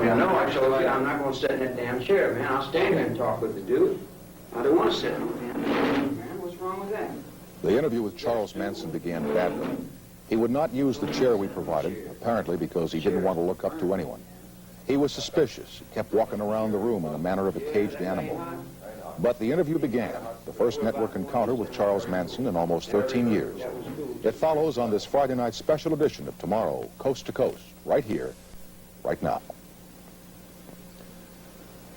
Yeah, no, I told you I'm not going to sit in that damn chair, man. I'll stand here and talk with the dude. I don't want to sit in the damn chair, man. What's wrong with that? The interview with Charles Manson began badly. He would not use the chair we provided, apparently because he didn't want to look up to anyone. He was suspicious. He kept walking around the room in the manner of a caged animal. But the interview began, the first network encounter with Charles Manson in almost 13 years. It follows on this Friday night special edition of Tomorrow, Coast to Coast, right here, right now.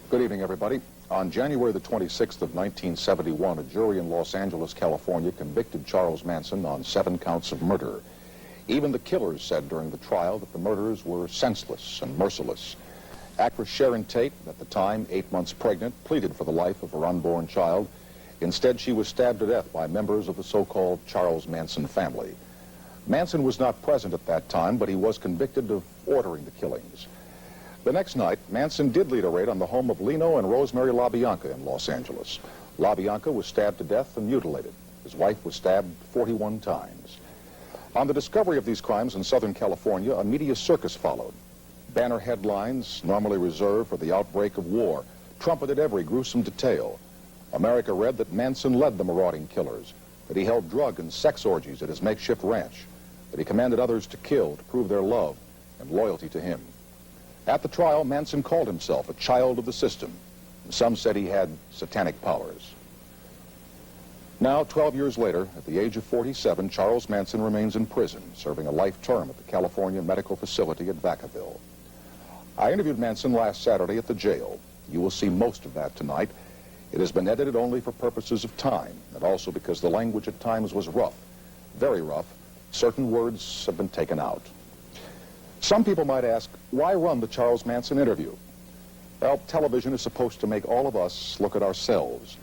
Good evening, everybody. On January the 26th of 1971, a jury in Los Angeles, California, convicted Charles Manson on 7 counts of murder. Even the killers said during the trial that the murders were senseless and merciless. Actress Sharon Tate, at the time 8 months pregnant, pleaded for the life of her unborn child. Instead, she was stabbed to death by members of the so-called Charles Manson family. Manson was not present at that time, but he was convicted of ordering the killings. The next night, Manson did lead a raid on the home of Lino and Rosemary LaBianca in Los Angeles. LaBianca was stabbed to death and mutilated. His wife was stabbed 41 times. On the discovery of these crimes in Southern California, a media circus followed. Banner headlines, normally reserved for the outbreak of war, trumpeted every gruesome detail. America read that Manson led the marauding killers, that he held drug and sex orgies at his makeshift ranch, that he commanded others to kill to prove their love and loyalty to him. At the trial, Manson called himself a child of the system, and some said he had satanic powers. Now, 12 years later, at the age of 47, Charles Manson remains in prison, serving a life term at the California Medical Facility at Vacaville. I interviewed Manson last Saturday at the jail. You will see most of that tonight. It has been edited only for purposes of time, and also because the language at times was rough, very rough. Certain words have been taken out. Some people might ask, why run the Charles Manson interview? Well, television is supposed to make all of us look at ourselves.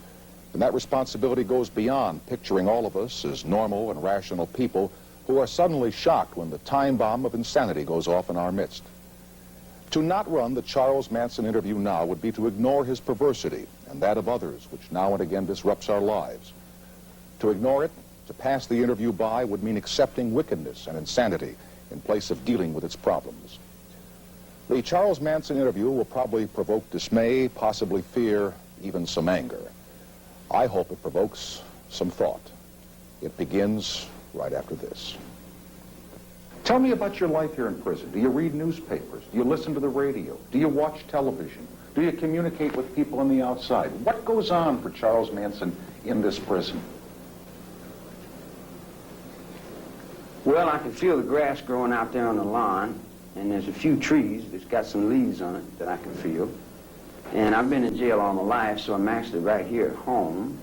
And that responsibility goes beyond picturing all of us as normal and rational people who are suddenly shocked when the time bomb of insanity goes off in our midst. To not run the Charles Manson interview now would be to ignore his perversity and that of others, which now and again disrupts our lives. To ignore it, to pass the interview by, would mean accepting wickedness and insanity in place of dealing with its problems. The Charles Manson interview will probably provoke dismay, possibly fear, even some anger. I hope it provokes some thought. It begins right after this. Tell me about your life here in prison. Do you read newspapers? Do you listen to the radio? Do you watch television? Do you communicate with people on the outside? What goes on for Charles Manson in this prison? Well, I can feel the grass growing out there on the lawn, and there's a few trees that's got some leaves on it that I can feel. And I've been in jail all my life, so I'm actually right here at home.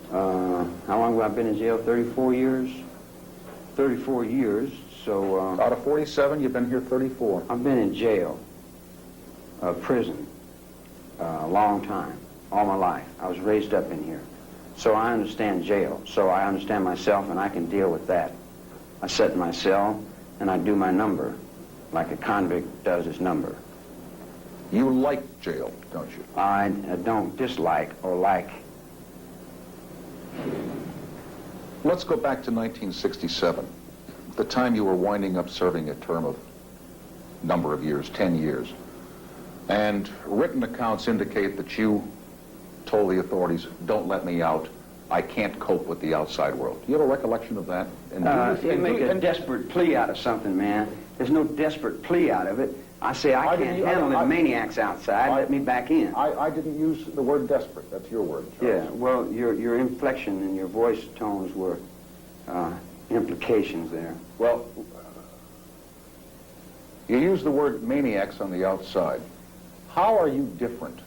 How long have I been in jail? 34 years? 34 years, so... Out of 47, you've been here 34. I've been in jail, prison, a long time, all my life. I was raised up in here. So I understand jail, so I understand myself, and I can deal with that. I sit in my cell, and I do my number, like a convict does his number. You like jail, don't you? I don't dislike or like. Let's go back to 1967, the time you were winding up serving a term of number of years, 10 years. And written accounts indicate that you told the authorities, don't let me out. I can't cope with the outside world. Do you have a recollection of that? You make a desperate plea out of something, man. There's no desperate plea out of it. I say I can't handle the maniacs outside. Let me back in. I didn't use the word desperate. That's your word, Charles. Yeah, well, your inflection and your voice tones were implications there. Well, you use the word maniacs on the outside. How are you different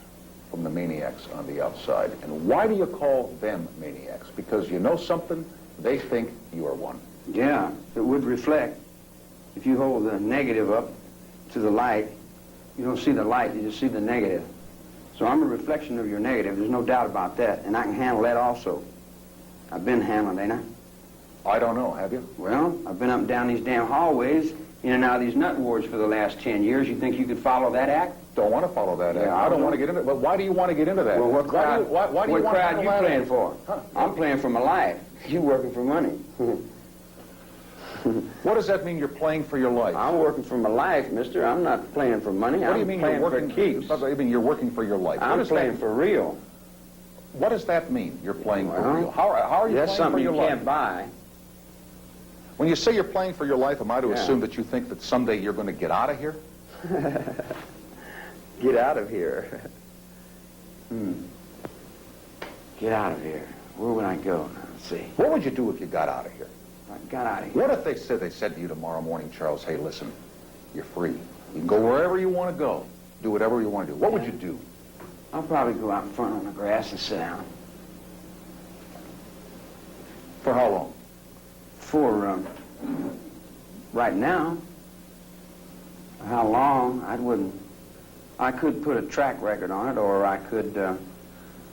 from the maniacs on the outside? And why do you call them maniacs? Because you know something, they think you are one. Yeah, it would reflect. If you hold the negative up to the light, you don't see the light, you just see the negative. So I'm a reflection of your negative, there's no doubt about that, and I can handle that also. I've been handling, ain't I? I don't know, have you? Well, I've been up and down these damn hallways, in and out of these nut wards for the last 10 years. You think you could follow that act? Don't want to follow that act. I don't want to get into it. But why do you want to get into that? Well, what crowd, why do you what crowd you playing for? Huh? I'm playing for my life. You working for money. What does that mean, you're playing for your life? I'm working for my life, mister. I'm not playing for money. What do you mean playing you're working for keeps? What do you mean you're working for your life? I'm playing for real. What does that mean, you're playing for Well, real? How are you That's playing something for your you life? can't buy. When you say you're playing for your life, am I to Yeah. assume that you think that someday you're going to get out of here? Get out of here. Get out of here. Where would I go now? Let's see. What would you do if you got out of here? I got out of here. What if they said to you tomorrow morning, Charles, hey, listen, you're free. You can go wherever you want to go. Do whatever you want to do. What would you do? I'll probably go out in front on the grass and sit down. For how long? For, right now. How long? I could put a track record on it, or I could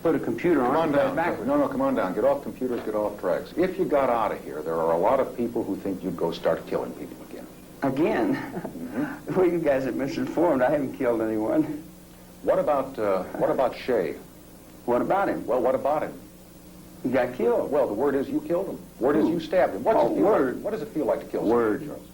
put a computer on Come it on and play down. it backwards. No, come on down. Get off computers, get off tracks. If you got out of here, there are a lot of people who think you'd go start killing people again. Again? Well, you guys have misinformed. I haven't killed anyone. What about Shay? What about him? Well, what about him? He got killed. Well, the word is you killed him. Word is you stabbed him. What does it feel like to kill someone, Word. Charles?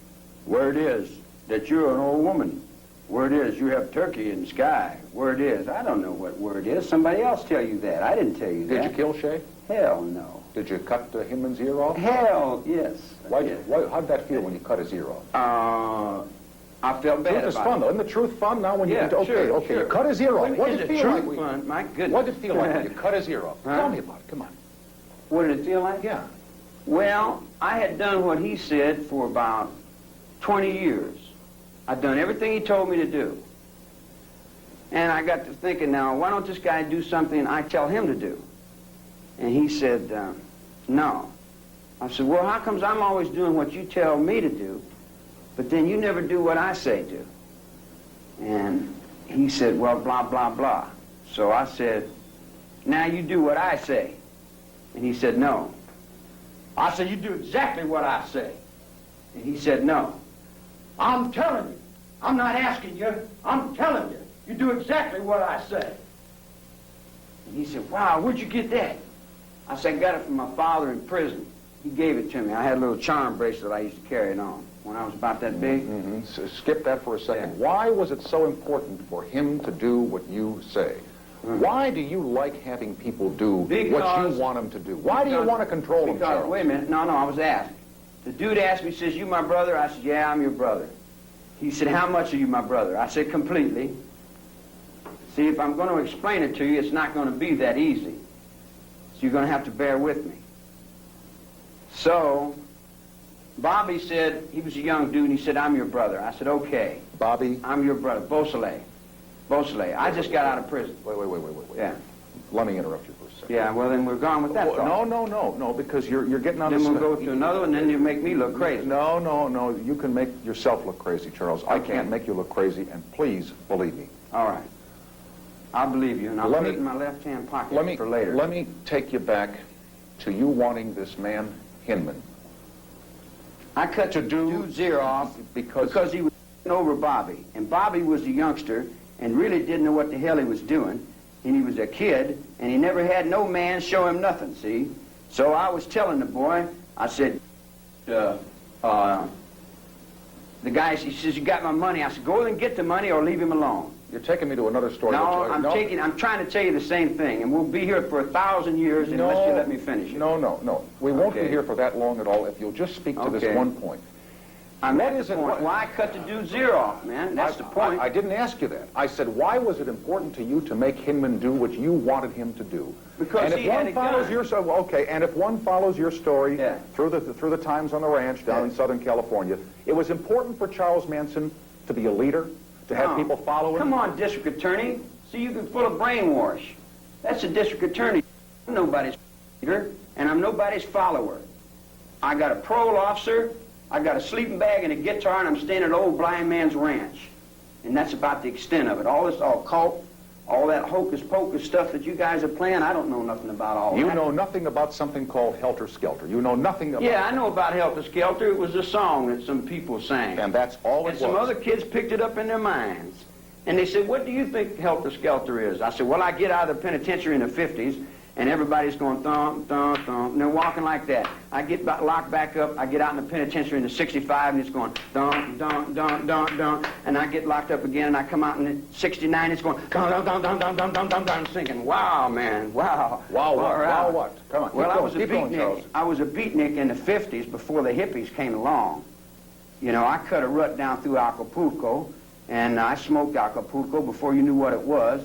Word is that you're an old woman. Word is you have turkey in the sky. Word is, I don't know what word is. Somebody else tell you that. I didn't tell you that. Did you kill Shay? Hell no. Did you cut Hinman's ear off? Hell yes. How did that feel when you cut his ear off? I felt bad Truth is about fun, it. though. Isn't the truth fun now when Yeah, you okay, sure, okay, sure. you cut his ear off. What did it feel like? Fun? My goodness. What did it feel like when you cut his ear off? Huh? Tell me about it. Come on. What did it feel like? Yeah. Well, I had done what he said for about 20 years. I'd done everything he told me to do. And I got to thinking, now, why don't this guy do something I tell him to do? And he said, no. I said, well, how comes I'm always doing what you tell me to do, but then you never do what I say do? And he said, well, blah, blah, blah. So I said, now you do what I say. And he said, no. I said, you do exactly what I say. And he said, no. I'm telling you. I'm not asking you. I'm telling you. You do exactly what I say. And he said, wow, where'd you get that? I said, I got it from my father in prison. He gave it to me. I had a little charm bracelet I used to carry it on when I was about that big. Mm-hmm. So skip that for a second. Yeah. Why was it so important for him to do what you say? Why do you like having people do what you want them to do? Why do you want to control them, Charles? Wait a minute. No, I was asked. The dude asked me, he says, you my brother? I said, yeah, I'm your brother. He said, how much are you my brother? I said, completely. See, if I'm going to explain it to you, it's not going to be that easy. So you're going to have to bear with me. So, Bobby said, he was a young dude, and he said, I'm your brother. I said, okay. Bobby? I'm your brother. Beausoleil. I just got out of prison. Wait. Yeah. Let me interrupt you for a second. Yeah, well, then we're gone with that thought. No, because you're getting on Then the... we'll go to another one, and then you make me look crazy. No. You can make yourself look crazy, Charles. I can't make you look crazy, and please believe me. All right. I'll believe you, and I'll put it in my left-hand pocket for later. Let me take you back to you wanting this man, Hinman. I cut the dude's ear off because he was over Bobby. And Bobby was a youngster and really didn't know what the hell he was doing. And he was a kid, and he never had no man show him nothing, see? So I was telling the boy, I said, the guy, he says, you got my money. I said, go and get the money or leave him alone. You're taking me to another story. No, I'm trying to tell you the same thing, and we'll be here for 1,000 years unless you let me finish it. No. We won't be here for that long at all if you'll just speak to this one point. What is it? Why cut the dude's ear off, man? That's the point. I didn't ask you that. I said, why was it important to you to make Hinman do what you wanted him to do? Because he had a gun. And if one follows your story Yeah. through the times on the ranch down in Southern California, it was important for Charles Manson to be a leader, to have people follow him. Come on, district attorney. See, you've been full of brainwash. That's a district attorney. I'm nobody's leader, and I'm nobody's follower. I got a parole officer, I got a sleeping bag and a guitar, and I'm staying at an old blind man's ranch. And that's about the extent of it. All this occult, all that hocus-pocus stuff that you guys are playing, I don't know nothing about all that. You know nothing about something called Helter Skelter. You know nothing about... Yeah, I know about Helter Skelter. It was a song that some people sang. And that's all it was. And some other kids picked it up in their minds. And they said, what do you think Helter Skelter is? I said, well, I get out of the penitentiary in the 50s, and everybody's going thump, thump, thump. they're walking like that. I get locked back up. I get out in the penitentiary in the 65, and it's going dun dun dun dun dun. And I get locked up again, and I come out in the 69, it's going dun dun dun dun dun dun dun dun dun. Thinking, wow, man, wow. Wow, what? Wow, what? Come on. Well, I was a keep going, beatnik. Charles. I was a beatnik in the 50s before the hippies came along. You know, I cut a rut down through Acapulco, and I smoked Acapulco before you knew what it was.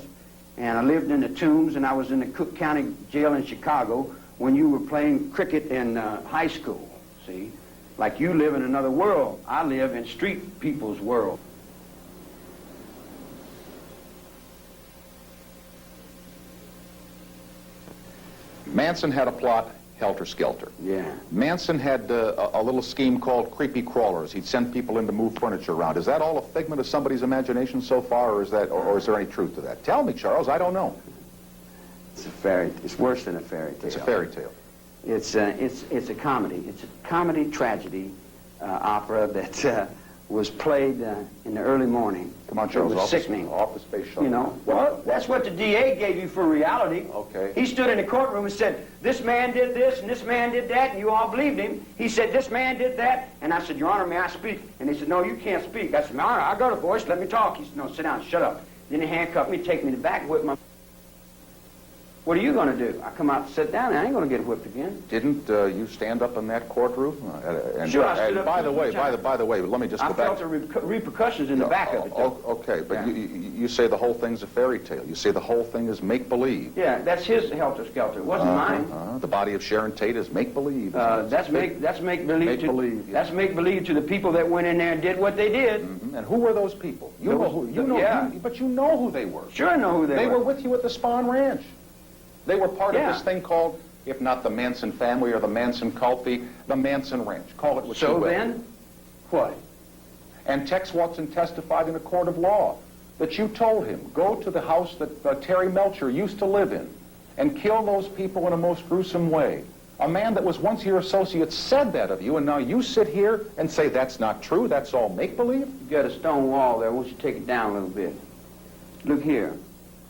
And I lived in the Tombs, and I was in the Cook County Jail in Chicago when you were playing cricket in high school, see? Like you live in another world. I live in street people's world. Manson had a plot, helter-skelter. Yeah. Manson had a little scheme called creepy crawlers. He'd send people in to move furniture around. Is that all a figment of somebody's imagination so far, or is there any truth to that? Tell me, Charles, I don't know. It's worse than a fairy tale. It's a fairy tale. It's a comedy. It's a comedy tragedy opera that was played in the early morning. Come on, Charles, It was sickening. off the space shuttle. You know, well, that's what the DA gave you for reality. Okay. He stood in the courtroom and said, this man did this and this man did that, and you all believed him. He said, this man did that, and I said, Your Honor, may I speak? And they said, no, you can't speak. I said, Your Honor, I got a voice, let me talk. He said, no, sit down, shut up. Then he handcuffed me, take me to the back, whip my... What are you going to do? I come out and sit down, and I ain't going to get whipped again. Didn't you stand up in that courtroom? Sure, I stood up. By the way, let me just go I back. felt the repercussions in the back of it, though. Okay, but Yeah. you say the whole thing's a fairy tale. You say the whole thing is make-believe. Yeah, that's his helter-skelter. It wasn't mine. The body of Sharon Tate is make-believe. That's make-believe. Make-believe, yeah. That's make-believe to the people that went in there and did what they did. And who were those people? But you know who they were. Sure, I know who they were. They were with you at the Spahn Ranch. They were part of Yeah. this thing called, if not the Manson family or the Manson cult, the Manson Ranch. Call it what you So will. then, what? And Tex Watson testified in a court of law that you told him, go to the house that Terry Melcher used to live in and kill those people in a most gruesome way. A man that was once your associate said that of you, and now you sit here and say that's not true, that's all make-believe? You got a stone wall there. Won't you take it down a little bit? Look here.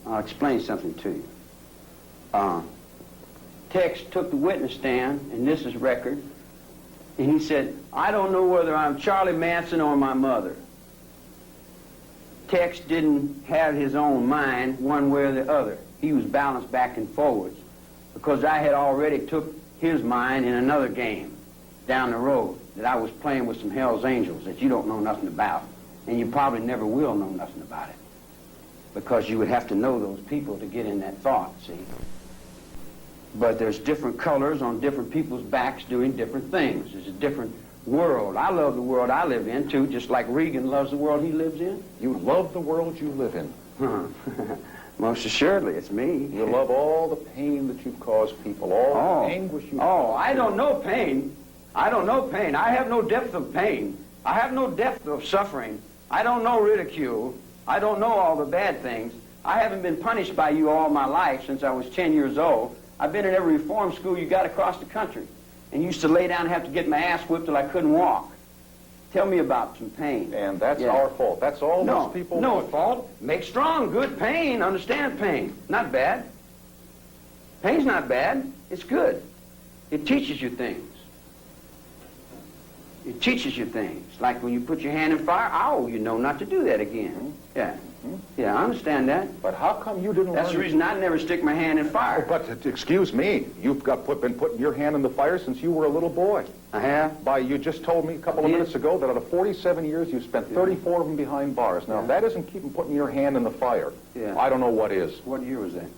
I'll explain something to you. Tex took the witness stand, and this is record, and he said, I don't know whether I'm Charlie Manson or my mother. Tex didn't have his own mind one way or the other. He was balanced back and forwards because I had already took his mind in another game down the road that I was playing with some Hell's Angels that you don't know nothing about, and you probably never will know nothing about it because you would have to know those people to get in that thought, see? But there's different colors on different people's backs doing different things. It's a different world. I love the world I live in, too, just like Regan loves the world he lives in. You love the world you live in. Most assuredly, it's me. You love all the pain that you've caused people, all the anguish you've caused. I don't know pain. I don't know pain. I have no depth of pain. I have no depth of suffering. I don't know ridicule. I don't know all the bad things. I haven't been punished by you all my life since I was 10 years old. I've been in every reform school you got across the country and used to lay down and have to get my ass whipped till I couldn't walk. Tell me about some pain. And that's our fault. That's all those people... No fault. Make strong, good pain. Understand pain. Not bad. Pain's not bad. It's good. It teaches you things. It teaches you things. Like when you put your hand in fire, you know not to do that again. Yeah. Yeah, I understand that. But how come you didn't That's the reason I never stick my hand in fire. But, excuse me, you've been putting your hand in the fire since you were a little boy. I have? You just told me a couple of minutes ago that out of 47 years, you spent 34 of them behind bars. Now, if that isn't keeping putting your hand in the fire, I don't know what is. What year was that?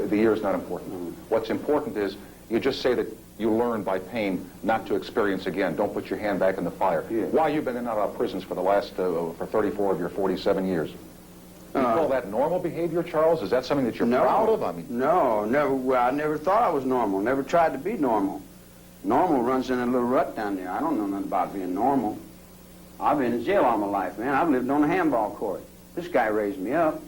The year is not important. What's important is you just say that you learn by pain not to experience again. Don't put your hand back in the fire. Yeah. Why you've been in and out of prisons for the last, for 34 of your 47 years? You call that normal behavior, Charles? Is that something that you're proud of? I mean, no, never. Well, I never thought I was normal. Never tried to be normal. Normal runs in a little rut down there. I don't know nothing about being normal. I've been in jail all my life, man. I've lived on a handball court. This guy raised me up.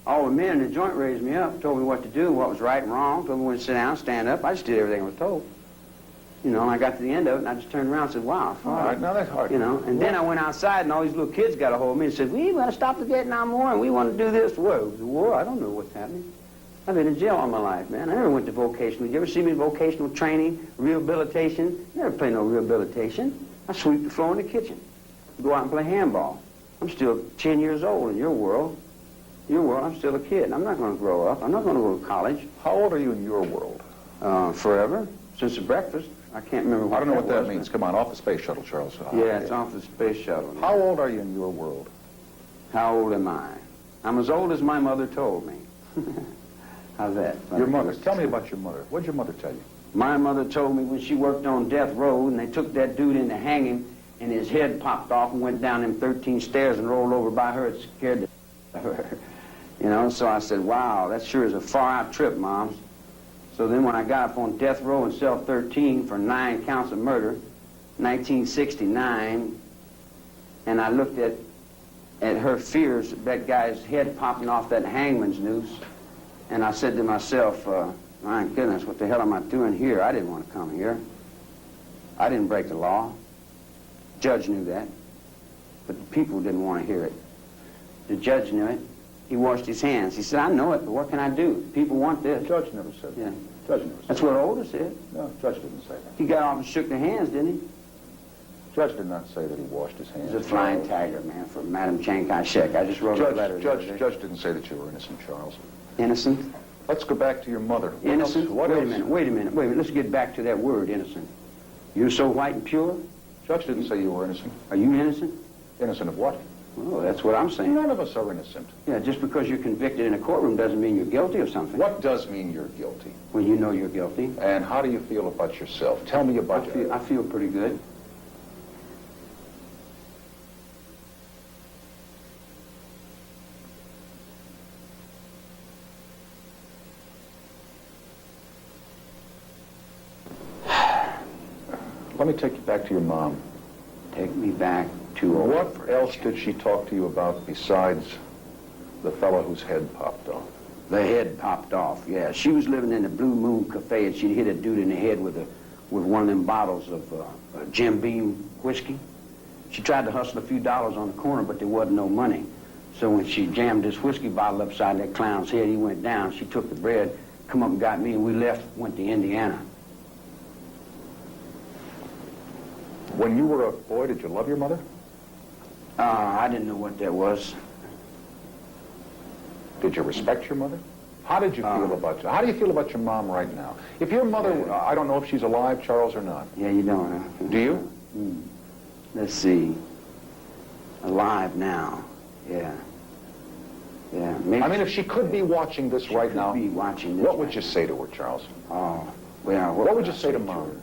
All the men in the joint raised me up, told me what to do, what was right and wrong, told me when to sit down, stand up. I just did everything I was told. You know, and I got to the end of it, and I just turned around and said, wow. All right, now that's hard. You know, and then I went outside, and all these little kids got a hold of me and said, we want to stop the Vietnam War, and we want to do this. Whoa, the war? I don't know what's happening. I've been in jail all my life, man. I never went to vocational. You ever see me in vocational training, rehabilitation? Never played no rehabilitation. I sweep the floor in the kitchen. Go out and play handball. I'm still 10 years old in your world. Your world, I'm still a kid. I'm not going to grow up. I'm not going to go to college. How old are you in your world? Forever. Since the breakfast. I can't remember what I don't know what that was, means. Come on, off the space shuttle, Charles. Yeah, it's off the space shuttle. How old are you in your world? How old am I? I'm as old as my mother told me. How's that? Your mother. Tell me about your mother. What did your mother tell you? My mother told me when she worked on death row and they took that dude in to hang him and his head popped off and went down them 13 stairs and rolled over by her. It scared the her. You know, so I said, wow, that sure is a far-out trip, Moms. So then when I got up on death row in cell 13 for 9 counts of murder, 1969, and I looked at her fears, that guy's head popping off that hangman's noose, and I said to myself, my goodness, what the hell am I doing here? I didn't want to come here. I didn't break the law. Judge knew that, but the people didn't want to hear it. The judge knew it. He washed his hands. He said, I know it, but what can I do? People want this. The judge never said that. Yeah. Judge never said That's what Older said. No, judge didn't say that. He got off and shook their hands, didn't he? Judge did not say that he washed his hands. He's a flying tagger, man, for Madam Chiang Kai-shek. I just wrote a letter. Judge didn't say that you were innocent, Charles. Innocent? Let's go back to your mother. Innocent? Wait a minute. Let's get back to that word, innocent. You're so white and pure? Judge didn't say you were innocent. Are you innocent? Innocent of what? Oh, that's what I'm saying. None of us are innocent. Yeah, just because you're convicted in a courtroom doesn't mean you're guilty of something. What does mean you're guilty? When you know you're guilty. And how do you feel about yourself? Tell me about I feel pretty good. Let me take you back to your mom. Take me back to... What else did she talk to you about besides the fellow whose head popped off? The head popped off, yeah. She was living in the Blue Moon Cafe, and she'd hit a dude in the head with one of them bottles of Jim Beam whiskey. She tried to hustle a few dollars on the corner, but there wasn't no money. So when she jammed this whiskey bottle upside that clown's head, he went down. She took the bread, come up and got me, and we left, went to Indiana. When you were a boy, did you love your mother? I didn't know what that was. Did you respect your mother? How did you feel about you? How do you feel about your mom right now? If your mother, I don't know if she's alive, Charles, or not. Yeah, you don't, huh? Do you? Let's see. Alive now. Yeah. Yeah. Maybe I mean, if she could be watching this right now, be watching this what would you say to her, Charles? Oh, well, What would you say to Mom? her?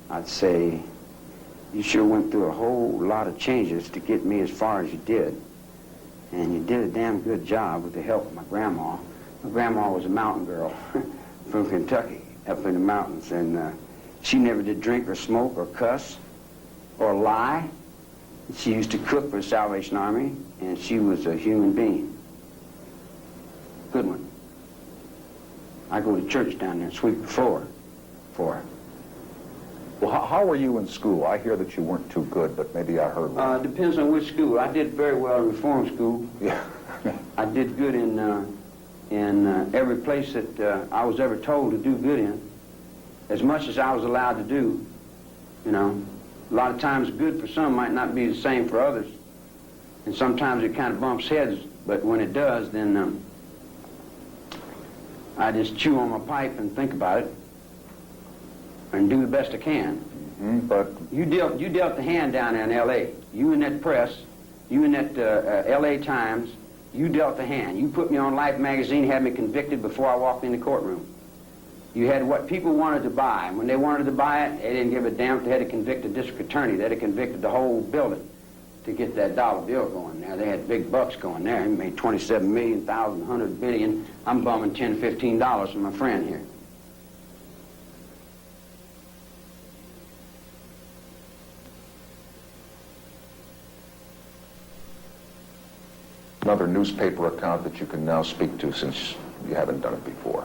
I'd say, you sure went through a whole lot of changes to get me as far as you did. And you did a damn good job with the help of my grandma. My grandma was a mountain girl from Kentucky, up in the mountains. And she never did drink or smoke or cuss or lie. She used to cook for the Salvation Army, and she was a human being. Good one. I go to church down there and sweep the floor for her. Well, how were you in school? I hear that you weren't too good, but maybe I heard wrong. Depends on which school. I did very well in reform school. Yeah. I did good in every place that I was ever told to do good in, as much as I was allowed to do. You know, a lot of times good for some might not be the same for others, and sometimes it kind of bumps heads. But when it does, then I just chew on my pipe and think about it, and do the best I can. But you dealt the hand down there in L.A. You in that press, you in that L.A. Times, you dealt the hand. You put me on Life magazine, had me convicted before I walked in the courtroom. You had what people wanted to buy. And when they wanted to buy it, they didn't give a damn if they had to convict a district attorney. They'd have convicted the whole building to get that dollar bill going there. They had big bucks going there. He made 27 million, 100 billion. I'm bumming $10, $15 from my friend here. another newspaper account that you can now speak to since you haven't done it before.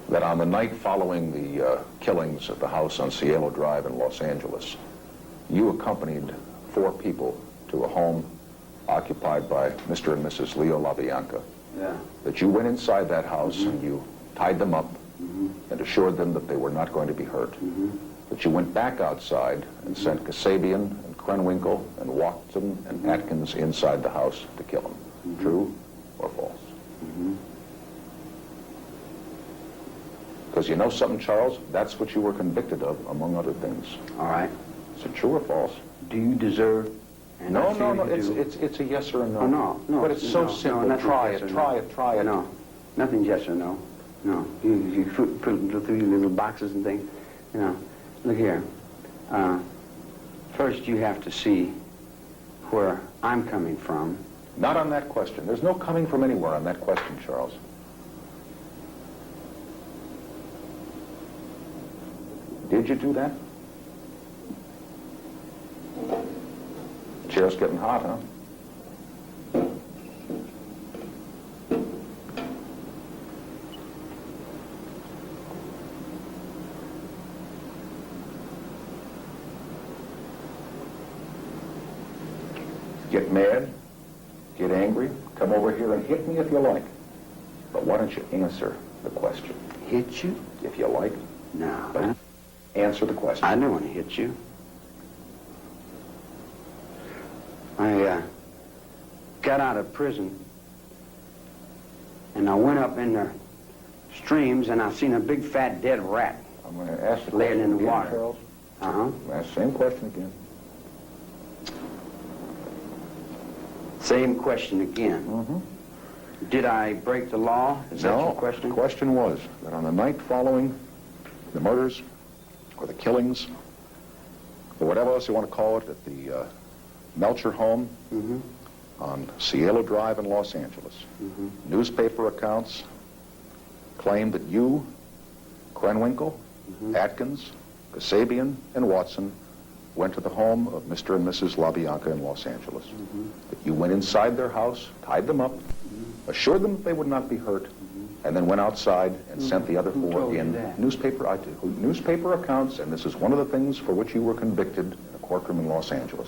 That on the night following the killings at the house on Cielo Drive in Los Angeles, you accompanied 4 people to a home occupied by Mr. and Mrs. Leo LaBianca. Yeah. That you went inside that house and you tied them up, and assured them that they were not going to be hurt. That you went back outside and sent Kasabian and Krenwinkel and Watson and Atkins inside the house to kill them. True or false? Because you know something, Charles? That's what you were convicted of, among other things. All right. Is it true or false? Do you deserve... and I feel you do. It's a yes or a no. Oh, no. But it's so simple. nothing Try yes it, or try no. it, try it. No, nothing yes or no. No. You put through your little boxes and things. You know, look here. First, you have to see where I'm coming from. Not on that question. There's no coming from anywhere on that question, Charles. Did you do that? Chair's getting hot, huh? Get mad, get angry, come over here and hit me if you like. But why don't you answer the question? Hit you? If you like, No. but answer the question. I don't want to hit you. I got out of prison, and I went up in the streams, and I seen a big fat dead rat I'm going to ask the laying question in the again, water. Charles. Uh-huh. Ask the same question again. Same question again. Did I break the law? Is that your question? The question was that on the night following the murders or the killings or whatever else you want to call it at the Melcher home on Cielo Drive in Los Angeles, newspaper accounts claimed that you, Krenwinkel, Atkins, Kasabian, and Watson went to the home of Mr. and Mrs. LaBianca in Los Angeles. That you went inside their house, tied them up, assured them that they would not be hurt, and then went outside and sent the other Who four told you in that? newspaper accounts, and this is one of the things for which you were convicted in a courtroom in Los Angeles.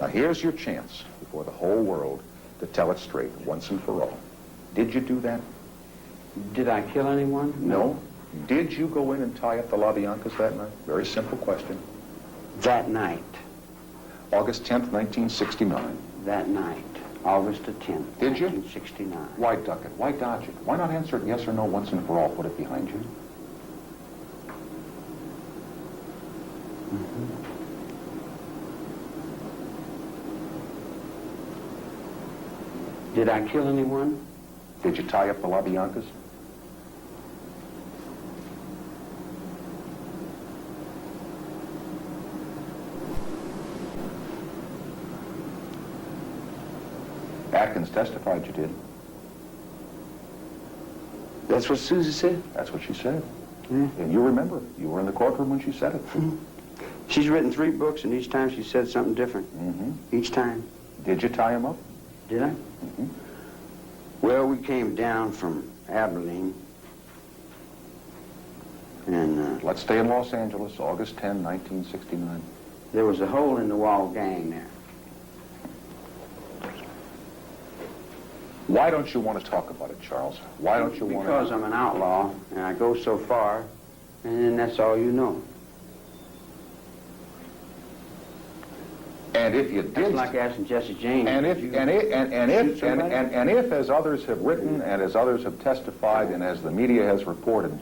Now here's your chance before the whole world to tell it straight once and for all. Did you do that? Did I kill anyone? No. Did you go in and tie up the LaBiancas that night? Very simple question. That night. August 10th, 1969. That night. August the 10th, Did you? 1969. Why duck it? Why dodge it? Why not answer it yes or no once and for all? Put it behind you. Did I kill anyone? Did you tie up the LaBiancas? Atkins testified you did. That's what Susie said? That's what she said. Yeah. And you remember, you were in the courtroom when she said it. She's written 3 books, and each time she said something different. Each time. Did you tie him up? Did I? Well, we came down from Abilene, and Let's stay in Los Angeles, August 10, 1969. there was a hole in the wall gang there. Why don't you want to talk about it, Charles? Why don't you want to... Because I'm an outlaw, and I go so far, and then that's all you know. And if you did... It's like asking Jesse James. And if, did you if, shoot somebody? and if, as others have written and as others have testified and as the media has reported,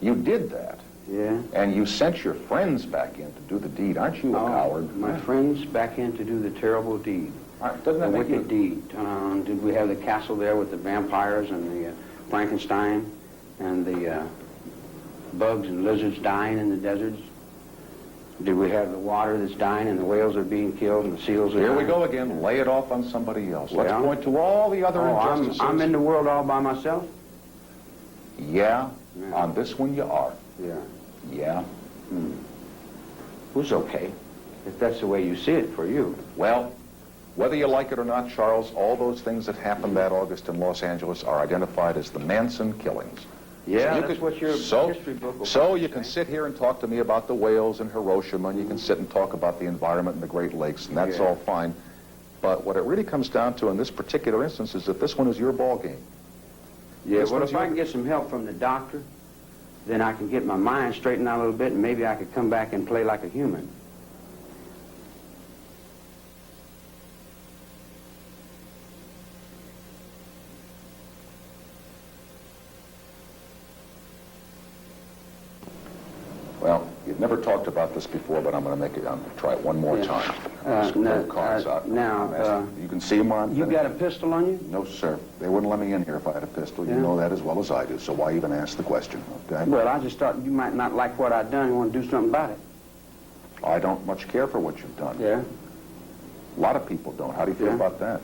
you did that, Yeah. and you sent your friends back in to do the deed, aren't you a coward? My friends back in to do the terrible deed. Doesn't that The make you... wicked deed. Did we have the castle there with the vampires and the Frankenstein and the bugs and lizards dying in the deserts? Did we have the water that's dying and the whales are being killed and the seals are Here dying? we go again. Lay it off on somebody else. Let's Well, point to all the other injustices. I'm in the world all by myself? Yeah, Yeah. on this one you are. Yeah. Yeah. Who's okay, if that's the way you see it for you. Well, whether you like it or not, Charles, all those things that happened that August in Los Angeles are identified as the Manson killings. Yeah, you that's could- what your so, history book will So you say. can sit here and talk to me about the whales in Hiroshima, and you can sit and talk about the environment in the Great Lakes, and that's Yeah. all fine. But what it really comes down to in this particular instance is that this one is your ball game. Yeah, This well, one's if I yours? can get some help from the doctor, then I can get my mind straightened out a little bit, and maybe I could come back and play like a human. Well, you've never talked about this before, but I'm going to try it one more Yeah. time. Uh, Pull no, the cards uh, out. now, I'm asking- you can see them where I'm You finished? got a pistol on you? No, sir. They wouldn't let me in here if I had a pistol. You Yeah. know that as well as I do, so why even ask the question, okay? Well, I just thought you might not like what I've done. You want to do something about it. I don't much care for what you've done. Yeah? A lot of people don't. How do you feel Yeah. about that?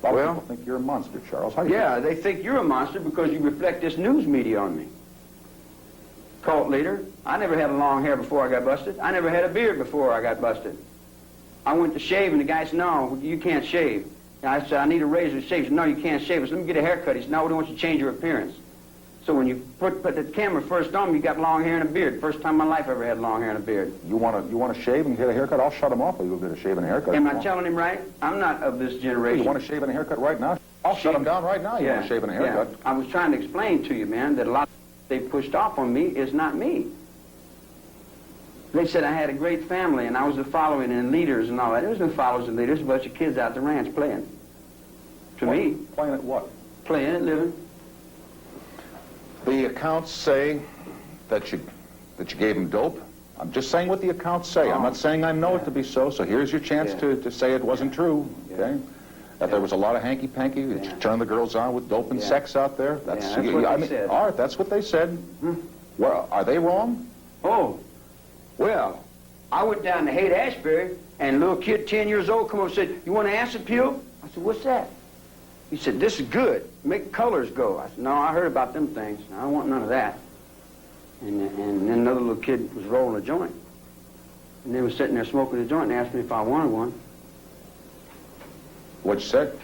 A lot Well- of people think you're a monster, Charles. How do you Yeah, feel? they think you're a monster because you reflect this news media on me. Cult leader. I never had long hair before I got busted. I never had a beard before I got busted. I went to shave, and the guy said, no, you can't shave. And I said, I need a razor to shave. He said, no, you can't shave. I said, let me get a haircut. He said, no, we don't want you to change your appearance. So when you put the camera first on me, you got long hair and a beard. First time in my life I ever had long hair and a beard. You want to shave and get a haircut? I'll shut him off while you go get a shave and a haircut. Am I telling him right? I'm not of this generation. You want to shave and a haircut right now? I'll shut him down right now. You want to shave and a haircut? Yeah. I was trying to explain to you, man, that a lot of they pushed off on me is not me. They said I had a great family and I was the following and leaders and all that. There was no followers and leaders, a bunch of kids out the ranch playing. To me, Playing at what? playing and living. The accounts say that you gave him dope. I'm just saying what the accounts say. I'm not saying I know it to be so, so here's your chance to say it wasn't true, okay? That there was a lot of hanky-panky, that you turned the girls on with dope and sex out there. That's what they said. All right, that's what they said. Well, are they wrong? Oh, well, I went down to Haight-Ashbury and a little kid, 10 years old, come up and said, you want an acid pill? I said, what's that? He said, this is good. Make colors go. I said, no, I heard about them things. I don't want none of that. And then another little kid was rolling a joint. And they were sitting there smoking a joint and asked me if I wanted one. What you said?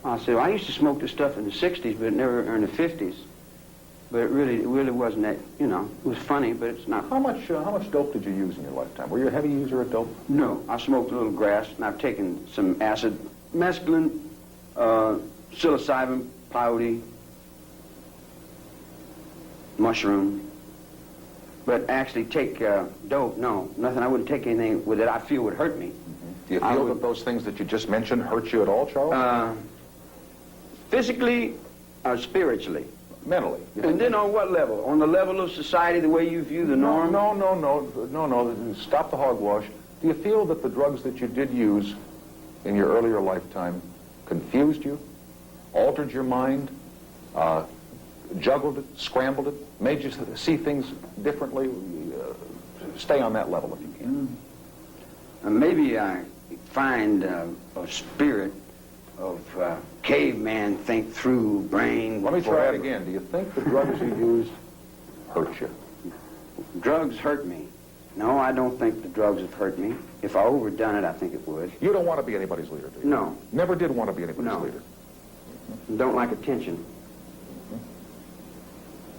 I said, well, I used to smoke this stuff in the 60s, but never in the 50s. But it really wasn't that, you know, it was funny, but it's not. How much dope did you use in your lifetime? Were you a heavy user of dope? No, I smoked a little grass, and I've taken some acid, mescaline, psilocybin, peyote, mushroom. But actually take dope, no, nothing. I wouldn't take anything with it I feel would hurt me. Do you feel that those things that you just mentioned hurt you at all, Charles? Physically or spiritually. Mentally. And then on what level? On the level of society, the way you view the norm? No. Stop the hogwash. Do you feel that the drugs that you did use in your earlier lifetime confused you, altered your mind, juggled it, scrambled it, made you see things differently? Stay on that level if you can. Maybe I find a spirit of caveman think through brain. Let me try forever. it again. Do you think the drugs you used hurt you? Drugs hurt me. No, I don't think the drugs have hurt me. If I overdone it, I think it would. You don't want to be anybody's leader, do you? No. Never did want to be anybody's No. leader. Don't like attention.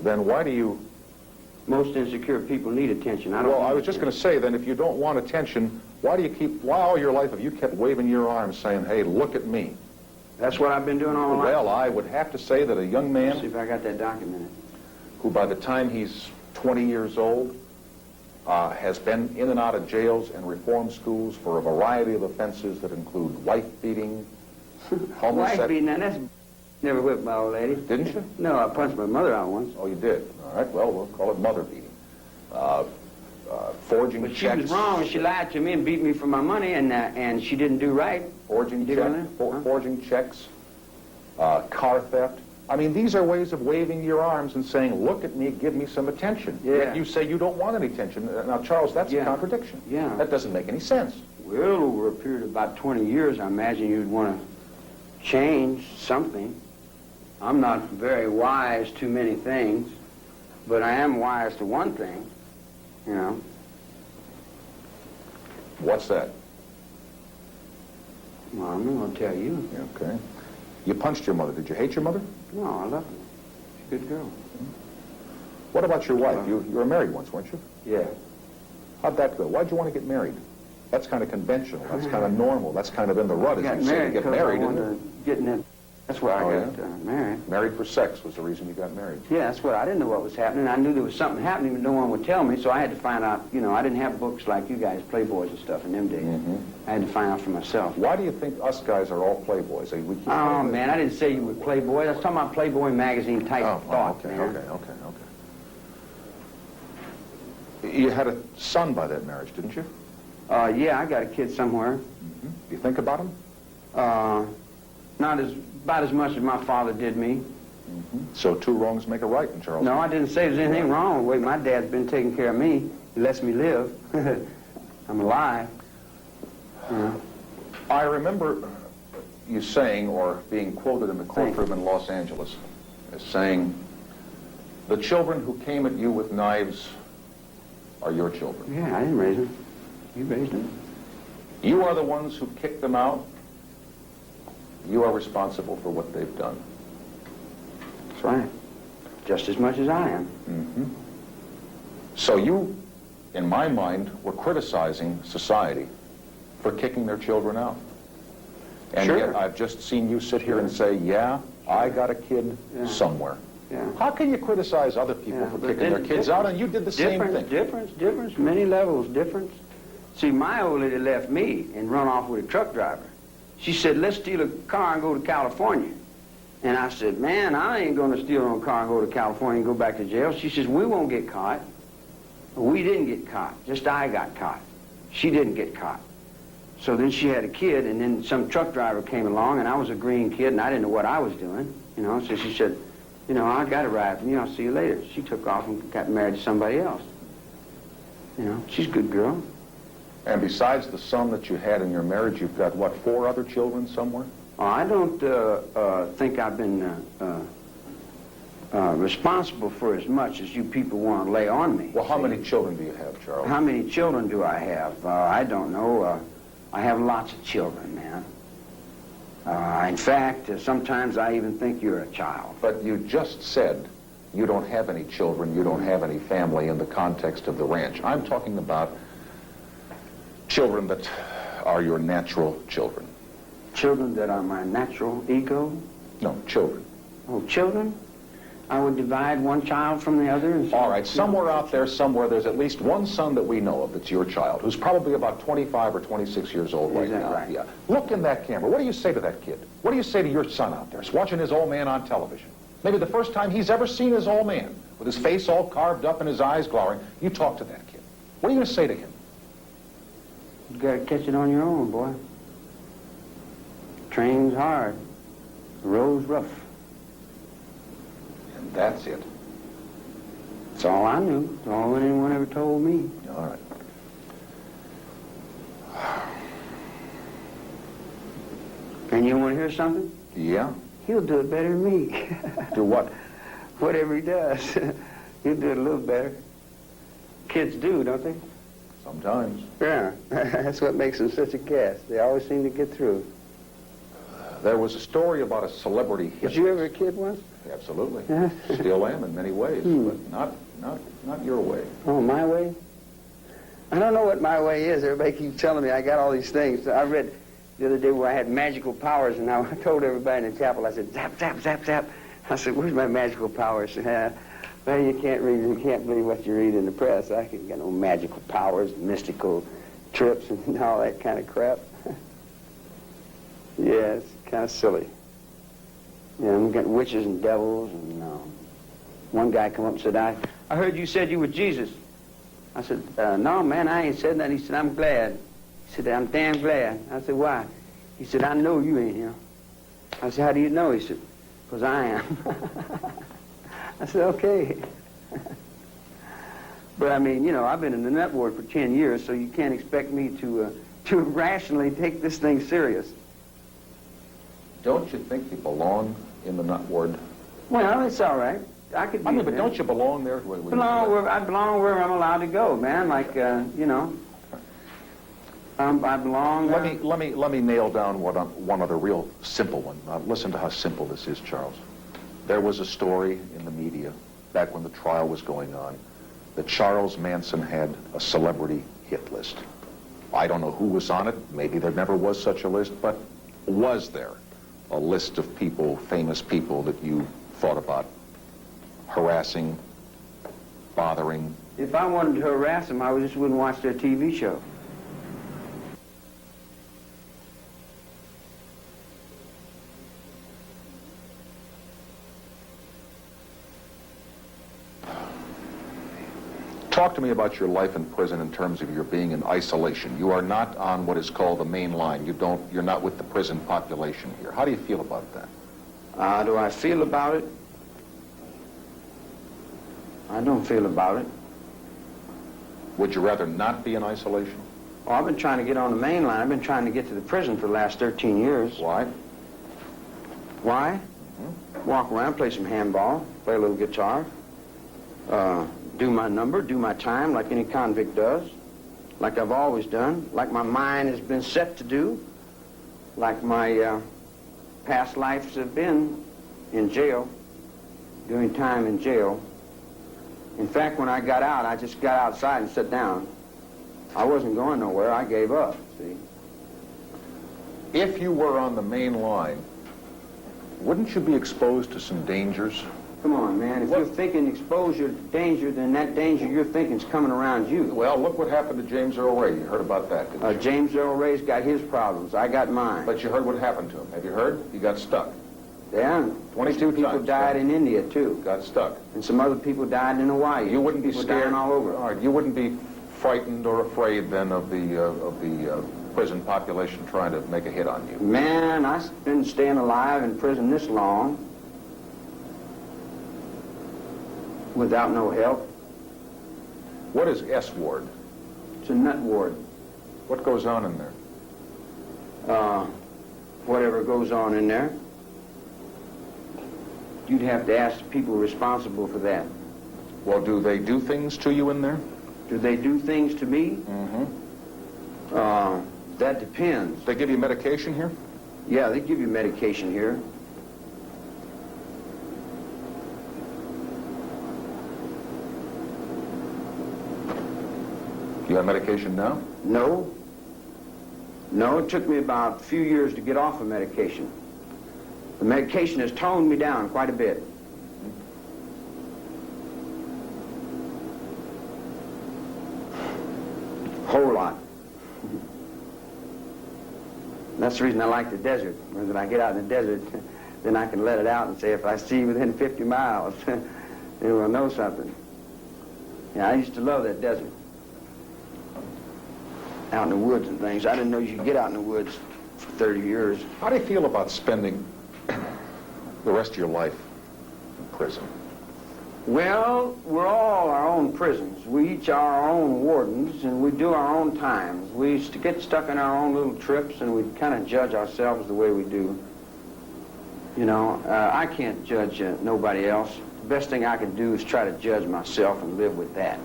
Then why do you... Most insecure people need attention. I don't Well, need I was just going to say, then, if you don't want attention, why all your life have you kept waving your arms saying, hey, look at me? That's what I've been doing all my life. Well, I would have to say that a young Let's see man if I got that documented. who by the time he's 20 years old has been in and out of jails and reform schools for a variety of offenses that include wife beating, Wife beating, now that's never whipped my old lady. Didn't you? No, I punched my mother out once. Oh, you did? All right, well, we'll call it mother beating. Forging But she checks. was wrong. She lied to me and beat me for my money, and she didn't do right. Forging, Dig on that? Huh? forging checks, car theft. I mean, these are ways of waving your arms and saying, look at me, give me some attention. Yeah. Yet you say you don't want any attention. Now, Charles, that's a Yeah. contradiction. Yeah. That doesn't make any sense. Well, over a period of about 20 years, I imagine you'd want to change something. I'm not very wise to many things, but I am wise to one thing, you know. What's that? Well, I'm not going to tell you. Okay. You punched your mother. Did you hate your mother? No, I love her. She's a good girl. What about your wife? You were married once, weren't you? Yeah. How'd that go? Why'd you want to get married? That's kind of conventional. That's kind of normal. That's kind of in the rut, I as got you say, to married get because I married, isn't wanted it? to get in that That's where I Oh, got yeah? married. Married for sex was the reason you got married. Yeah, that's what I didn't know what was happening. I knew there was something happening, but no one would tell me, so I had to find out. You know, I didn't have books like you guys, Playboys and stuff in them days. I had to find out for myself. Why do you think us guys are all playboys? We keep Oh, man, I didn't say you were Playboy. I was talking about Playboy magazine type thought, okay, man. okay. You had a son by that marriage, didn't you? Yeah, I got a kid somewhere. Do you think about him? Not about as much as my father did me. So two wrongs make a right in Charles. No, I didn't say there's anything wrong with the way my dad's been taking care of me. He lets me live. I'm alive. I remember you saying, or being quoted in the courtroom in Los Angeles, as saying, the children who came at you with knives are your children. Yeah, I didn't raise them. You raised them. You are the ones who kicked them out. You are responsible for what they've done. That's right. Just as much as I am. So you, in my mind, were criticizing society for kicking their children out. And Sure. yet I've just seen you sit here and say, yeah, I got a kid somewhere. Yeah. How can you criticize other people for kicking their kids out, and you did the same thing? Difference, many levels, difference. See, my old lady left me and run off with a truck driver. She said, let's steal a car and go to California. And I said, man, I ain't going to steal no car and go to California and go back to jail. She says, we won't get caught. We didn't get caught. Just I got caught. She didn't get caught. So then she had a kid, and then some truck driver came along, and I was a green kid, and I didn't know what I was doing. You know, so she said, you know, I got a ride from you. I'll see you later. She took off and got married to somebody else. You know, she's a good girl. And besides the son that you had in your marriage, you've got, what, 4 other children somewhere? I don't think I've been responsible for as much as you people want to lay on me. Well, how many children do you have, Charles? How many children do I have? I don't know. I have lots of children, man. In fact, sometimes I even think you're a child. But you just said you don't have any children, you don't have any family in the context of the ranch. I'm talking about children that are your natural children. Children that are my natural ego? No, children. Oh, children? I would divide one child from the other and say, All right, somewhere out there, somewhere, there's at least one son that we know of that's your child, who's probably about 25 or 26 years old right Is that now. right? Yeah. Look in that camera. What do you say to that kid? What do you say to your son out there? He's watching his old man on television. Maybe the first time he's ever seen his old man, with his face all carved up and his eyes glowering. You talk to that kid. What are you going to say to him? You gotta catch it on your own, boy. Train's hard. The road's rough. And that's it. That's all I knew. That's all anyone ever told me. All right. And you want to hear something? Yeah? He'll do it better than me. Do what? Whatever he does, he'll do it a little better. Kids do, don't they? Sometimes. Yeah, that's what makes them such a gas. They always seem to get through. There was a story about a celebrity hit. Was you ever a kid once? Absolutely. Still am in many ways, but not your way. Oh, my way? I don't know what my way is. Everybody keeps telling me I got all these things. I read the other day where I had magical powers, and I told everybody in the chapel, I said, zap, zap, zap, zap. I said, where's my magical powers? Well, you can't read, you can't believe what you read in the press. I ain't got no magical powers, mystical trips, and all that kind of crap. Yeah, it's kind of silly. Yeah, I'm getting witches and devils, and one guy come up and said, I heard you said you were Jesus. I said, no, man, I ain't said that. He said, I'm glad. He said, I'm damn glad. I said, why? He said, I know you ain't him. I said, how do you know? He said, because I am. I said, okay. But I mean, you know, I've been in the network for 10 years, so you can't expect me to rationally take this thing serious. Don't you think you belong in the nut ward? Well, it's all right. I could be. I mean, but there. don't you belong there? I belong where I'm allowed to go, man. Like, you know. I belong. Let me nail down one other real simple one. Now, listen to how simple this is, Charles. There was a story in the media back when the trial was going on that Charles Manson had a celebrity hit list. I don't know who was on it. Maybe there never was such a list, but was there? a list of people, famous people that you thought about harassing, bothering? If I wanted to harass them, I just wouldn't watch their TV show. Talk to me about your life in prison in terms of your being in isolation. You are not on what is called the main line. You're not with the prison population here. How do you feel about that? How do I feel about it? I don't feel about it. Would you rather not be in isolation? Well, I've been trying to get on the main line. I've been trying to get to the prison for the last 13 years. Why? Why? Walk around, play some handball, play a little guitar, do my number, do my time like any convict does, like I've always done, like my mind has been set to do, like my past lives have been in jail, doing time in jail. In fact, when I got out, I just got outside and sat down. I wasn't going nowhere. I gave up, see. If you were on the main line, wouldn't you be exposed to some dangers? Come on, man. If you're thinking exposure to danger, then that danger you're thinking is coming around you. Well, look what happened to James Earl Ray. You heard about that, didn't you? James Earl Ray's got his problems. I got mine. But you heard what happened to him. Have you heard? He got stuck. Yeah. 22 people times, died yeah. in India, too. Got stuck. And some other people died in Hawaii. You wouldn't be People scared dying all over. All right. You wouldn't be frightened or afraid then of the prison population trying to make a hit on you. Man, I've been staying alive in prison this long without no help. What is S ward? It's a nut ward. What goes on in there? Whatever goes on in there. You'd have to ask the people responsible for that. Well, do they do things to you in there? Do they do things to me? Mm-hmm. That depends. They give you medication here? Yeah, they give you medication here. You have medication now? No. No, it took me about a few years to get off of medication. The medication has toned me down quite a bit. Whole lot. That's the reason I like the desert. When I get out in the desert, then I can let it out and say, if I see you within 50 miles, you will know something. Yeah, I used to love that desert. Out in the woods and things. I didn't know you could get out in the woods for 30 years. How do you feel about spending the rest of your life in prison? Well, we're all our own prisons. We each are our own wardens, and we do our own times. We get stuck in our own little trips, and we kind of judge ourselves the way we do. You know, I can't judge nobody else. The best thing I can do is try to judge myself and live with that.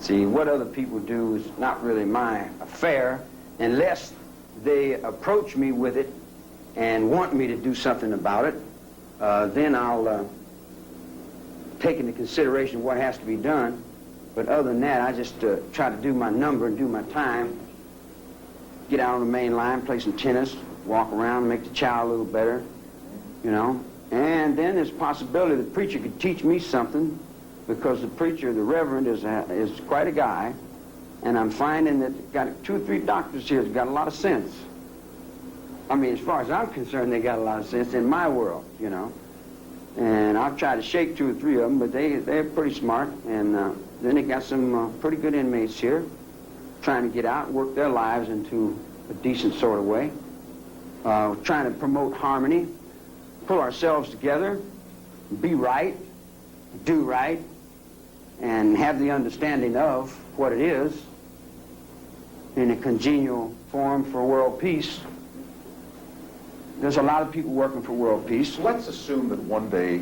See, what other people do is not really my affair unless they approach me with it and want me to do something about it. Then I'll take into consideration what has to be done. But other than that, I just try to do my number and do my time, get out on the main line, play some tennis, walk around, make the child a little better, you know. And then there's a possibility the preacher could teach me something, because the preacher, the reverend, is quite a guy, and I'm finding that got 2 or 3 doctors here that got a lot of sense. I mean, as far as I'm concerned, they got a lot of sense in my world, you know. And I've tried to shake 2 or 3 of them, but they're pretty smart. And then they got some pretty good inmates here, trying to get out and work their lives into a decent sort of way. Trying to promote harmony, pull ourselves together, be right, do right, and have the understanding of what it is in a congenial form for world peace. There's a lot of people working for world peace. Let's assume that one day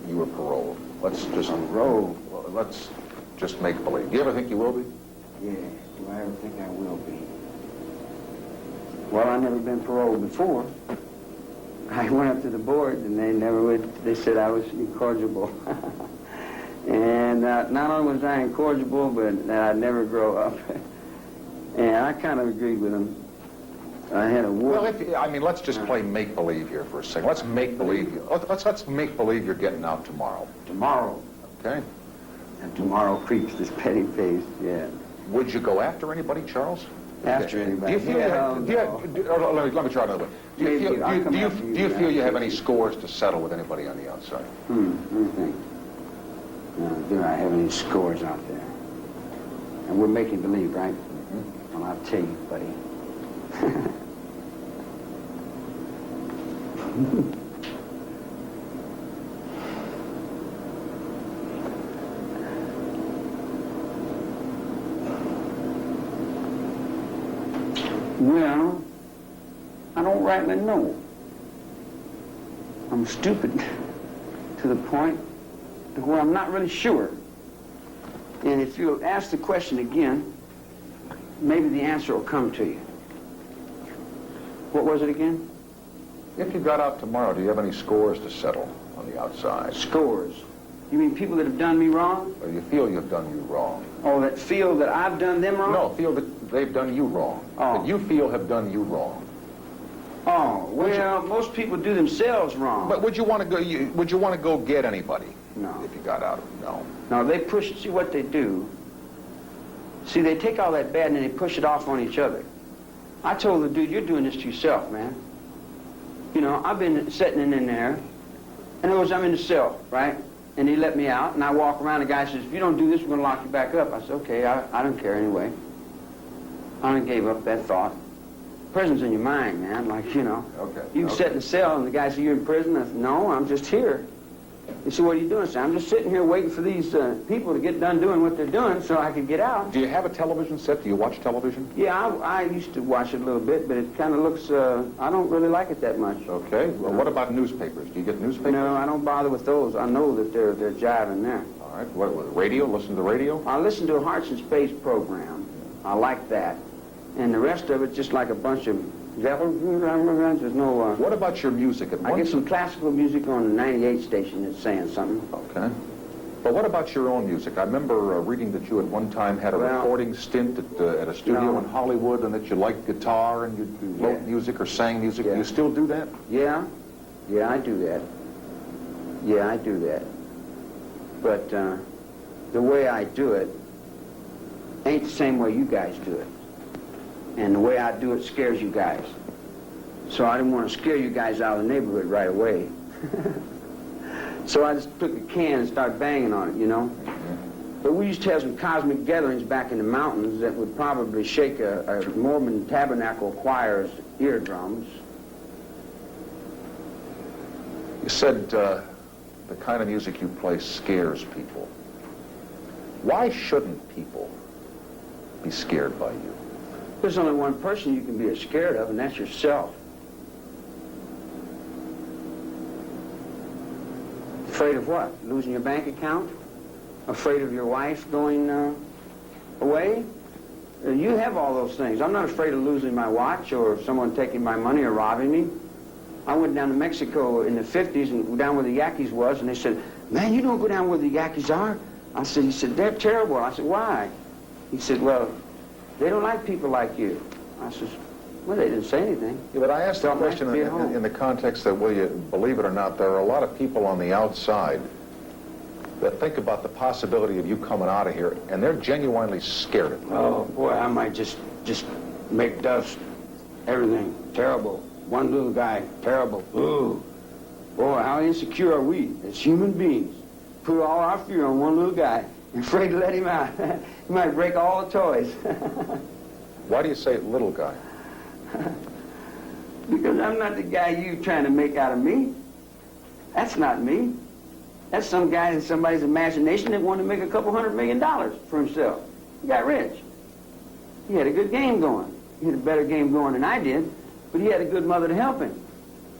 you were paroled. Let's just let's just make believe. Do you ever think you will be? Yeah, do I ever think I will be? Well, I've never been paroled before. I went up to the board, and they said I was incorrigible. And not only was I incorrigible, but that I'd never grow up. And I kind of agreed with them. I had a war. Well, I mean, let's just play make-believe here for a second. Let's make-believe you. Let's make-believe you're getting out tomorrow. Tomorrow. Okay. And tomorrow creeps this petty face, yeah. Would you go after anybody, Charles? After anybody? Do you feel let me try another way. Do you feel you have any scores to settle with anybody on the outside? Let me think. No, do I have any scores out there? And we're making believe, right? Well, I'll tell you, buddy. Well, I don't rightly know. I'm stupid to the point where I'm not really sure. And if you'll ask the question again, maybe the answer will come to you. What was it again? If you got out tomorrow, do you have any scores to settle on the outside? Scores? You mean people that have done me wrong? Or you feel you've done you wrong? Oh, that feel that I've done them wrong? No, feel that they've done you wrong. Oh. That you feel have done you wrong. Oh, well, most people do themselves wrong. But would you want to go? Would you want to go get anybody? No. If you got out, no. No, they push. See what they do. See, they take all that bad and then they push it off on each other. I told the dude, "You're doing this to yourself, man." You know, I've been sitting in there, and I'm in the cell, right? And he let me out, and I walk around. The guy says, "If you don't do this, we're going to lock you back up." I said, "Okay, I don't care anyway." I done gave up that thought. Prison's in your mind, man. Like, you know. Okay. You can sit in the cell, and the guy says, "You're in prison?" I said, "No, I'm just here." He said, "What are you doing?" I said, "I'm just sitting here waiting for these people to get done doing what they're doing so I can get out." Do you have a television set? Do you watch television? Yeah, I used to watch it a little bit, but it kind of looks, I don't really like it that much. Okay. Well, what about newspapers? Do you get newspapers? No, I don't bother with those. I know that they're jiving there. All right. What, radio? Listen to the radio? I listen to a Hearts and Space program. I like that. And the rest of it, just like a bunch of... There's no... What about your music? I get some classical music on the 98 station that's saying something. Okay. But what about your own music? I remember reading that you at one time had a recording stint at a studio in Hollywood, and that you liked guitar and you wrote music or sang music. Do you still do that? Yeah. Yeah, I do that. Yeah, I do that. But the way I do it ain't the same way you guys do it. And the way I do it scares you guys. So I didn't want to scare you guys out of the neighborhood right away. So I just took a can and started banging on it, you know. But we used to have some cosmic gatherings back in the mountains that would probably shake a Mormon tabernacle choir's eardrums. You said the kind of music you play scares people. Why shouldn't people be scared by you? There's only one person you can be scared of, and that's yourself. Afraid of what? Losing your bank account? Afraid of your wife going away? You have all those things. I'm not afraid of losing my watch or someone taking my money or robbing me. I went down to Mexico in the 50s and down where the Yankees was, and they said, "Man, you don't go down where the Yankees are." He said, "They're terrible." I said, "Why?" He said, "Well, they don't like people like you." I says, "Well, they didn't say anything." Yeah, but I asked the question in the context that, well, you believe it or not, there are a lot of people on the outside that think about the possibility of you coming out of here, and they're genuinely scared of you. Oh, boy, I might just make dust. Everything. Terrible. One little guy. Terrible. Ooh. Boy, how insecure are we as human beings? Put all our fear on one little guy. You're afraid to let him out. He might break all the toys. Why do you say little guy? Because I'm not the guy you trying to make out of me. That's not me. That's some guy in somebody's imagination that wanted to make a couple $100 million for himself. He got rich. He had a good game going. He had a better game going than I did, but he had a good mother to help him.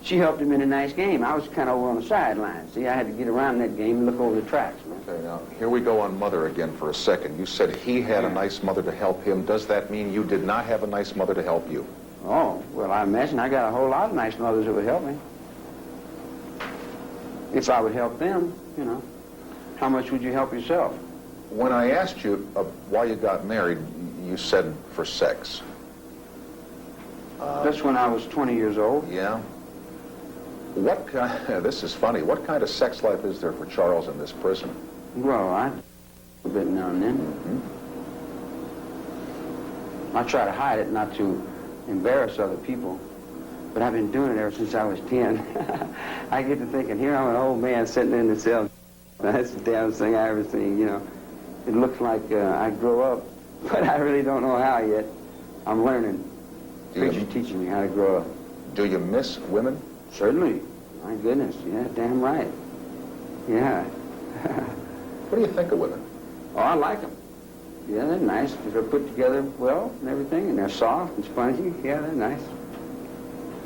She helped him in a nice game. I was kind of over on the sidelines. See, I had to get around that game and look over the tracks. Okay, now, here we go on mother again for a second. You said he had a nice mother to help him. Does that mean you did not have a nice mother to help you? Oh, well, I imagine I got a whole lot of nice mothers that would help me. If I would help them, you know. How much would you help yourself? When I asked you why you got married, you said for sex. That's when I was 20 years old. Yeah. What kind, this is funny, what kind of sex life is there for Charles in this prison? Well, I a bit now and then. I try to hide it, not to embarrass other people. But I've been doing it ever since I was 10. I get to thinking, here I'm an old man sitting in the cell. That's the damnest thing I ever seen, you know. It looks like I grow up, but I really don't know how yet. I'm learning. Preacher's teaching me how to grow up. Do you miss women? Certainly. My goodness, yeah, damn right. Yeah. What do you think of women? Oh, I like them. Yeah, they're nice. They're put together well and everything, and they're soft and spongy. Yeah, they're nice.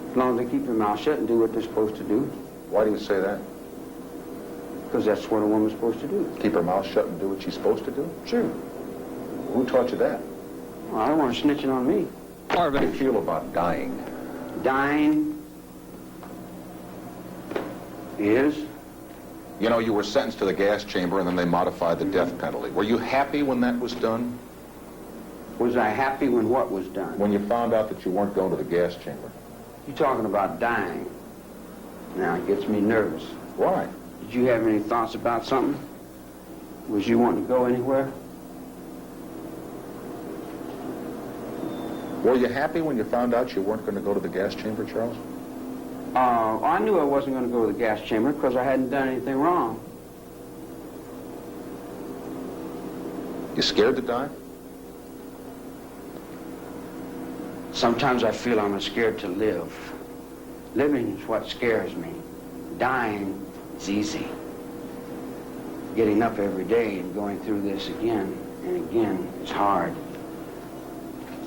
As long as they keep their mouth shut and do what they're supposed to do. Why do you say that? Because that's what a woman's supposed to do. Keep her mouth shut and do what she's supposed to do? Sure. Who taught you that? Well, I don't want to snitching on me. How do you feel about dying? Dying is... You know, you were sentenced to the gas chamber and then they modified the death penalty. Were you happy when that was done? Was I happy when what was done? When you found out that you weren't going to the gas chamber. You're talking about dying. Now, it gets me nervous. Why? Did you have any thoughts about something? Was you wanting to go anywhere? Were you happy when you found out you weren't going to go to the gas chamber, Charles? I knew I wasn't going to go to the gas chamber because I hadn't done anything wrong. You scared to die? Sometimes I feel I'm scared to live. Living is what scares me. Dying is easy. Getting up every day and going through this again and again is hard.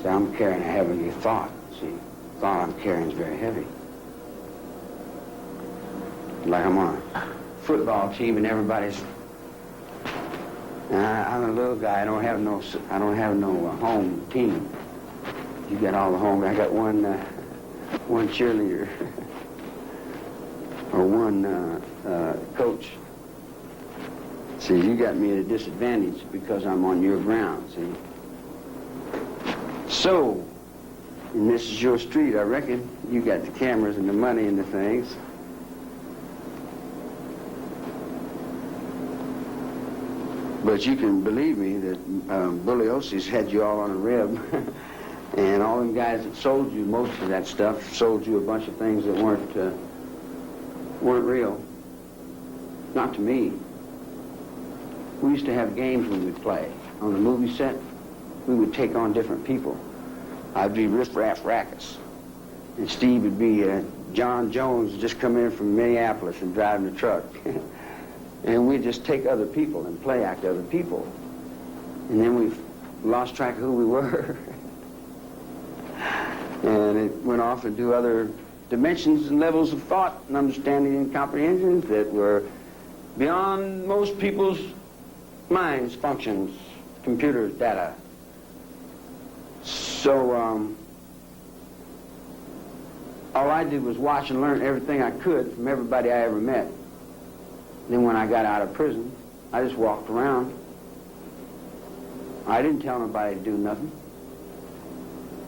So I'm carrying a heavy thought. See, the thought I'm carrying is very heavy. Like I'm on a football team and everybody's. I'm a little guy. I don't have no home team. You got all the home. I got one cheerleader or one coach. See, you got me at a disadvantage because I'm on your ground. See. So, and this is your street, I reckon. You got the cameras and the money and the things. But you can believe me that Bully Osie's had you all on a rib. And all them guys that sold you most of that stuff sold you a bunch of things that weren't real. Not to me. We used to have games we would play. On the movie set, we would take on different people. I'd be Riff Raff Rackus. And Steve would be John Jones, just come in from Minneapolis and driving the truck. And we'd just take other people and play act other people. And then we lost track of who we were. And it went off into other dimensions and levels of thought and understanding and comprehension that were beyond most people's minds, functions, computers, data. So all I did was watch and learn everything I could from everybody I ever met. Then when I got out of prison, I just walked around. I didn't tell nobody to do nothing.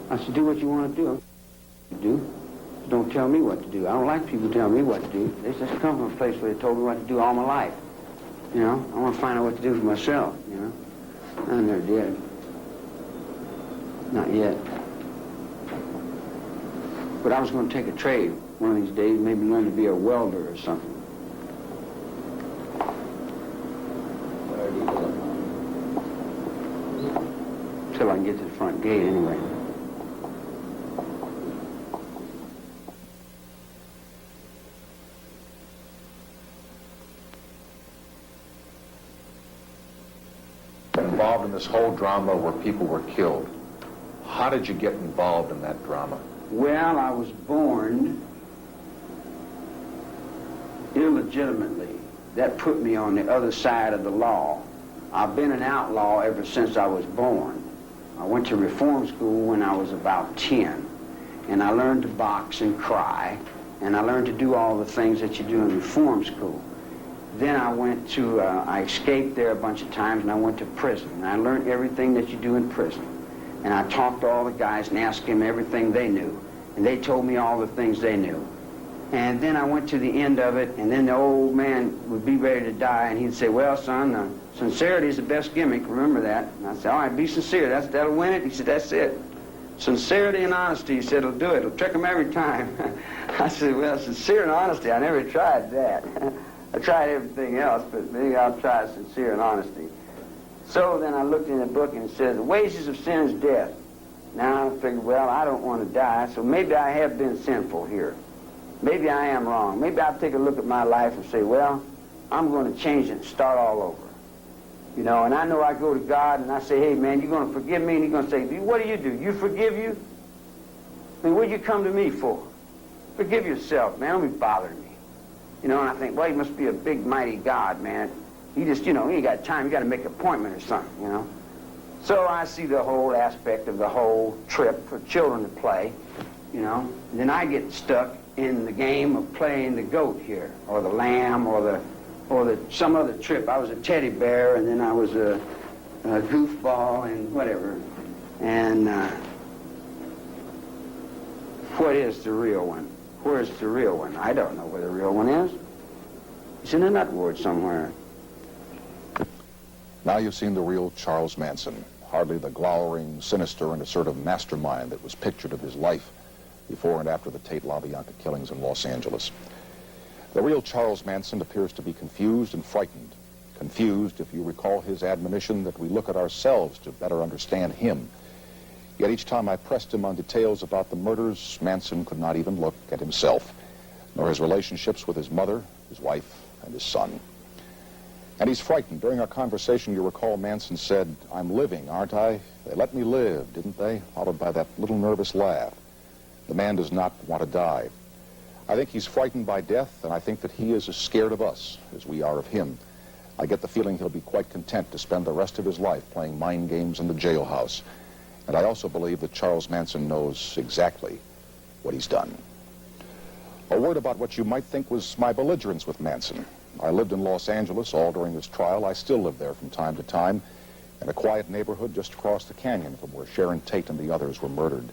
I said, do what you want to do. Do. Don't tell me what to do. I don't like people telling me what to do. They just come from a place where they told me what to do all my life. You know, I want to find out what to do for myself, you know. I never did. Not yet. But I was going to take a trade one of these days, maybe learn to be a welder or something. Till I can get to the front gate anyway. Involved in this whole drama where people were killed. How did you get involved in that drama? Well, I was born illegitimately. That put me on the other side of the law. I've been an outlaw ever since I was born. I went to reform school when I was about 10, and I learned to box and cry, and I learned to do all the things that you do in reform school. Then I went to, I escaped there a bunch of times, and I went to prison, and I learned everything that you do in prison. And I talked to all the guys and asked them everything they knew. And they told me all the things they knew. And then I went to the end of it, and then the old man would be ready to die, and he'd say, well, son, sincerity is the best gimmick, remember that. And I said, all right, be sincere, that'll win it. He said, that's it. Sincerity and honesty, he said, it'll do it. It'll trick them every time. I said, well, sincere and honesty, I never tried that. I tried everything else, but maybe I'll try sincere and honesty. So then I looked in the book, and it says, the wages of sin is death. Now I figured, well, I don't want to die, so maybe I have been sinful here. Maybe I am wrong. Maybe I'll take a look at my life and say, well, I'm going to change it and start all over. You know, and I know I go to God and I say, hey, man, you're going to forgive me? And he's going to say, what do? You forgive you? I mean, what'd you come to me for? Forgive yourself, man. Don't be bothering me. You know, and I think, well, he must be a big, mighty God, man. He just, you know, he ain't got time. You got to make an appointment or something, you know. So I see the whole aspect of the whole trip for children to play, you know. And then I get stuck in the game of playing the goat here, or the lamb, or some other trip. I was a teddy bear, and then I was a goofball, and whatever. And what is the real one? Where's the real one? I don't know where the real one is. It's in a nut ward somewhere. Now you've seen the real Charles Manson, hardly the glowering, sinister, and assertive mastermind that was pictured of his life before and after the Tate LaBianca killings in Los Angeles. The real Charles Manson appears to be confused and frightened. Confused, if you recall his admonition that we look at ourselves to better understand him. Yet each time I pressed him on details about the murders, Manson could not even look at himself, nor his relationships with his mother, his wife, and his son. And he's frightened. During our conversation, you recall Manson said, I'm living, aren't I? They let me live, didn't they? Followed by that little nervous laugh. The man does not want to die. I think he's frightened by death, and I think that he is as scared of us as we are of him. I get the feeling he'll be quite content to spend the rest of his life playing mind games in the jailhouse. And I also believe that Charles Manson knows exactly what he's done. A word about what you might think was my belligerence with Manson. I lived in Los Angeles all during this trial. I still live there from time to time, in a quiet neighborhood just across the canyon from where Sharon Tate and the others were murdered.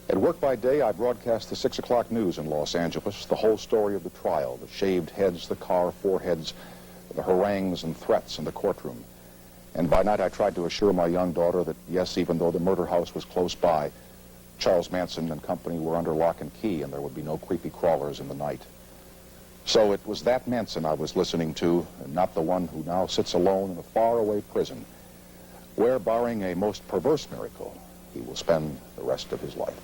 At work by day, I broadcast the 6 o'clock news in Los Angeles, the whole story of the trial, the shaved heads, the carved foreheads, the harangues and threats in the courtroom. And by night, I tried to assure my young daughter that, yes, even though the murder house was close by, Charles Manson and company were under lock and key, and there would be no creepy crawlers in the night. So it was that Manson I was listening to, and not the one who now sits alone in a faraway prison, where, barring a most perverse miracle, he will spend the rest of his life.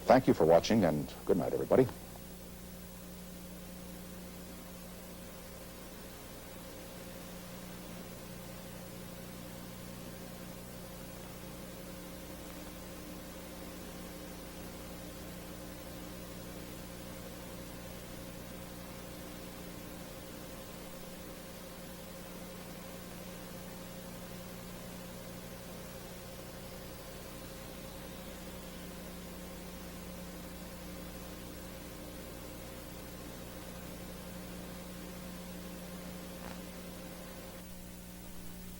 Thank you for watching, and good night, everybody.